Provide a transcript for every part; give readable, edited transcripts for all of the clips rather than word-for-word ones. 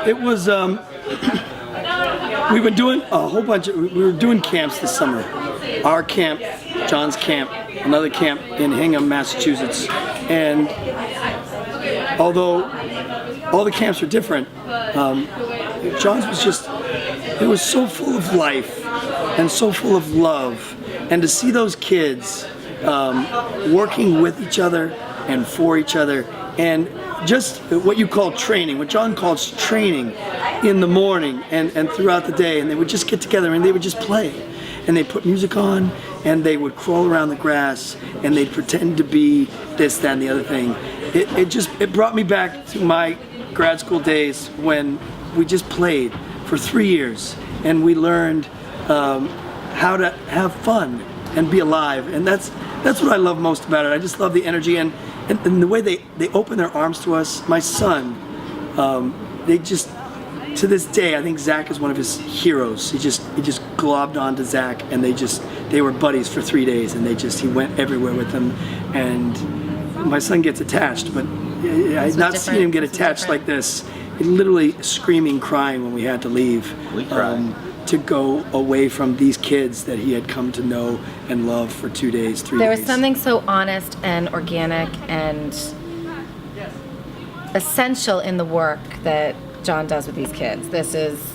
It was, we've been doing a whole bunch we were doing camps this summer. Our camp, John's camp, another camp in Hingham, Massachusetts. And although all the camps are different, John's was just, it was so full of life and so full of love. And to see those kids working with each other and for each other, and just what you call training, what John calls training in the morning and throughout the day, and they would just get together and they would just play. And they'd put music on and they would crawl around the grass and they'd pretend to be this, that, and the other thing. It brought me back to my grad school days when we just played for 3 years and we learned how to have fun and be alive. And that's what I love most about it. I just love the energy and the way they open their arms to us. My son, they just, to this day, I think Zach is one of his heroes. He just globbed onto Zach, and they were buddies for 3 days, and he went everywhere with them. And my son gets attached, but I've not seen him get attached like this. Literally screaming, crying when we had to leave. We cried. To go away from these kids that he had come to know and love for 2 days, 3 days. There was something so honest and organic and essential in the work that John does with these kids. This is,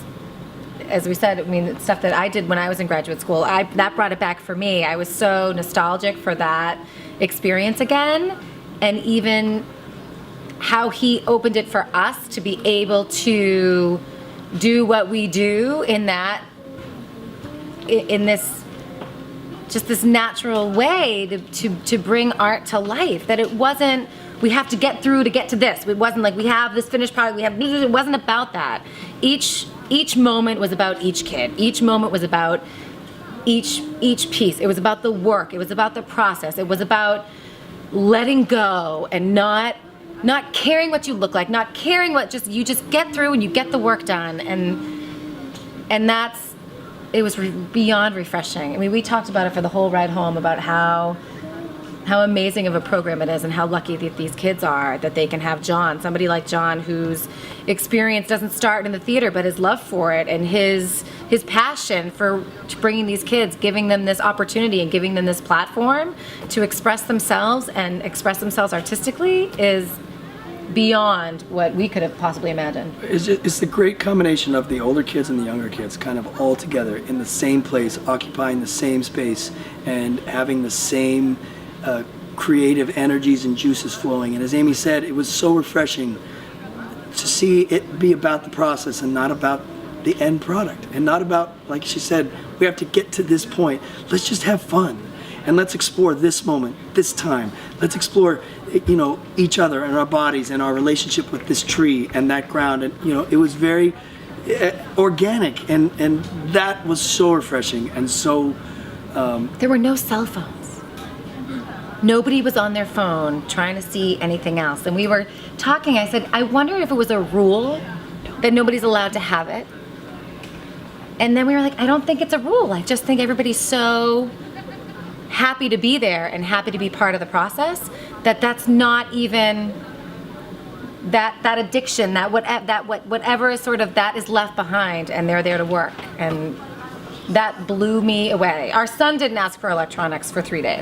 as we said, I mean, it's stuff that I did when I was in graduate school. That brought it back for me. I was so nostalgic for that experience again, and even how he opened it for us to be able to do what we do in this just this natural way to bring art to life. That it wasn't, we have to get through to get to this. It wasn't like we have this finished product, it wasn't about that. Each moment was about each kid. Each moment was about each piece. It was about the work. It was about the process. It was about letting go and not caring what you look like, not caring what, you just get through and you get the work done, and it was beyond refreshing. I mean, we talked about it for the whole ride home, about how amazing of a program it is and how lucky that these kids are that they can have John, somebody like John, whose experience doesn't start in the theater, but his love for it and his passion for bringing these kids, giving them this opportunity and giving them this platform to express themselves and express themselves artistically is beyond what we could have possibly imagined. It's the great combination of the older kids and the younger kids kind of all together in the same place, occupying the same space and having the same creative energies and juices flowing. And as Amy said, it was so refreshing to see it be about the process and not about the end product, and not about, like she said, we have to get to this point. Let's just have fun and let's explore this moment, this time. Let's explore, each other and our bodies and our relationship with this tree and that ground. And it was very organic, and that was so refreshing. And so there were no cell phones. Nobody was on their phone trying to see anything else. And we were talking, I said, I wonder if it was a rule that nobody's allowed to have it. And then we were like, I don't think it's a rule. I just think everybody's so happy to be there and happy to be part of the process that's not even that addiction, whatever is sort of, that is left behind, and they're there to work. And that blew me away. Our son didn't ask for electronics for 3 days.